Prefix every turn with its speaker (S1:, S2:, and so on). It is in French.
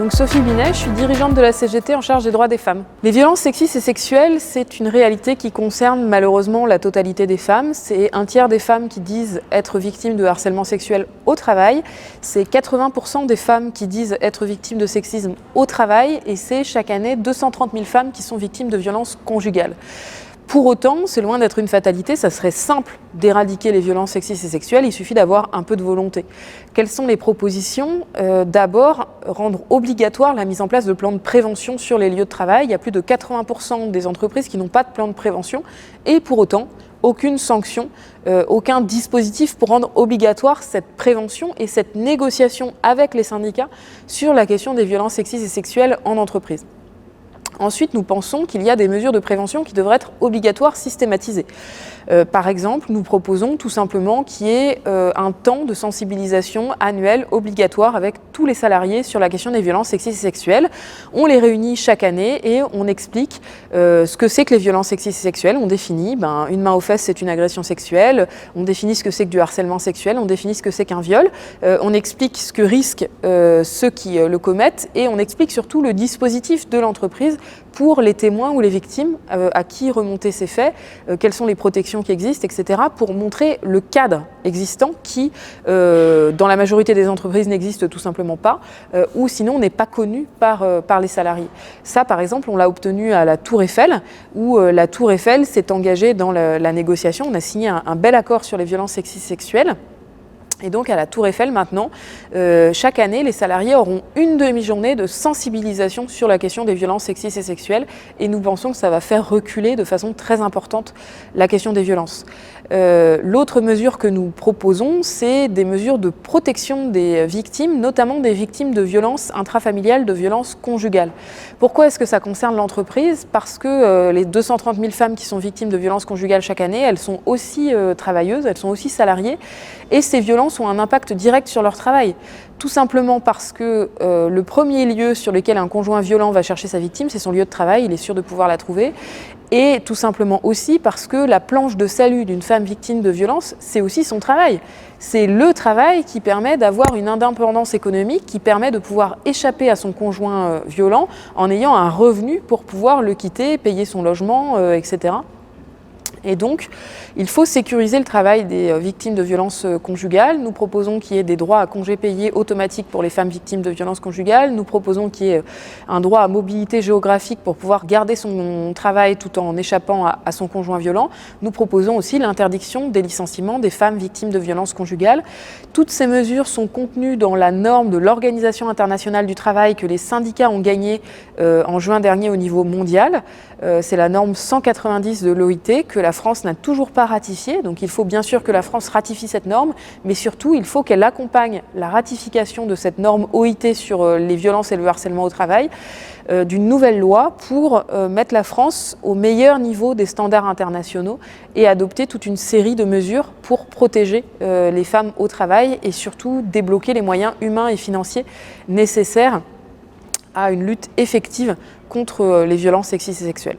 S1: Donc Sophie Binet, je suis dirigeante de la CGT en charge des droits des femmes. Les violences sexistes et sexuelles, c'est une réalité qui concerne malheureusement la totalité des femmes. C'est un tiers des femmes qui disent être victimes de harcèlement sexuel au travail. C'est 80% des femmes qui disent être victimes de sexisme au travail. Et c'est chaque année 230 000 femmes qui sont victimes de violences conjugales. Pour autant, c'est loin d'être une fatalité, ça serait simple d'éradiquer les violences sexistes et sexuelles, il suffit d'avoir un peu de volonté. Quelles sont les propositions ? D'abord, rendre obligatoire la mise en place de plans de prévention sur les lieux de travail. Il y a plus de 80% des entreprises qui n'ont pas de plan de prévention et pour autant, aucune sanction, aucun dispositif pour rendre obligatoire cette prévention et cette négociation avec les syndicats sur la question des violences sexistes et sexuelles en entreprise. Ensuite, nous pensons qu'il y a des mesures de prévention qui devraient être obligatoires, systématisées. Par exemple, nous proposons tout simplement qu'il y ait un temps de sensibilisation annuel obligatoire avec tous les salariés sur la question des violences sexistes et sexuelles. On les réunit chaque année et on explique ce que c'est que les violences sexistes et sexuelles. On définit, une main aux fesses, c'est une agression sexuelle. On définit ce que c'est que du harcèlement sexuel. On définit ce que c'est qu'un viol. On explique ce que risquent ceux qui le commettent et on explique surtout le dispositif de l'entreprise pour les témoins ou les victimes, à qui remonter ces faits, quelles sont les protections qui existent, etc., pour montrer le cadre existant qui, dans la majorité des entreprises, n'existe tout simplement pas, ou sinon n'est pas connu par les salariés. Ça, par exemple, on l'a obtenu à la Tour Eiffel, où la Tour Eiffel s'est engagée dans la négociation. On a signé un bel accord sur les violences sexistes et sexuelles. Et donc à la Tour Eiffel maintenant, chaque année, les salariés auront une demi-journée de sensibilisation sur la question des violences sexistes et sexuelles et nous pensons que ça va faire reculer de façon très importante la question des violences. L'autre mesure que nous proposons, c'est des mesures de protection des victimes, notamment des victimes de violences intrafamiliales, de violences conjugales. Pourquoi est-ce que ça concerne l'entreprise ? Parce que les 230 000 femmes qui sont victimes de violences conjugales chaque année, elles sont aussi travailleuses, elles sont aussi salariées et ces violences ont un impact direct sur leur travail. Tout simplement parce que le premier lieu sur lequel un conjoint violent va chercher sa victime, c'est son lieu de travail, il est sûr de pouvoir la trouver. Et tout simplement aussi parce que la planche de salut d'une femme victime de violence, c'est aussi son travail. C'est le travail qui permet d'avoir une indépendance économique, qui permet de pouvoir échapper à son conjoint violent en ayant un revenu pour pouvoir le quitter, payer son logement, etc. Et donc, il faut sécuriser le travail des victimes de violences conjugales. Nous proposons qu'il y ait des droits à congés payés automatiques pour les femmes victimes de violences conjugales. Nous proposons qu'il y ait un droit à mobilité géographique pour pouvoir garder son travail tout en échappant à son conjoint violent. Nous proposons aussi l'interdiction des licenciements des femmes victimes de violences conjugales. Toutes ces mesures sont contenues dans la norme de l'Organisation internationale du travail que les syndicats ont gagnée en juin dernier au niveau mondial. C'est la norme 190 de l'OIT que la France n'a toujours pas ratifiée. Donc il faut bien sûr que la France ratifie cette norme, mais surtout il faut qu'elle accompagne la ratification de cette norme OIT sur les violences et le harcèlement au travail d'une nouvelle loi pour mettre la France au meilleur niveau des standards internationaux et adopter toute une série de mesures pour protéger les femmes au travail et surtout débloquer les moyens humains et financiers nécessaires à une lutte effective contre les violences sexistes et sexuelles.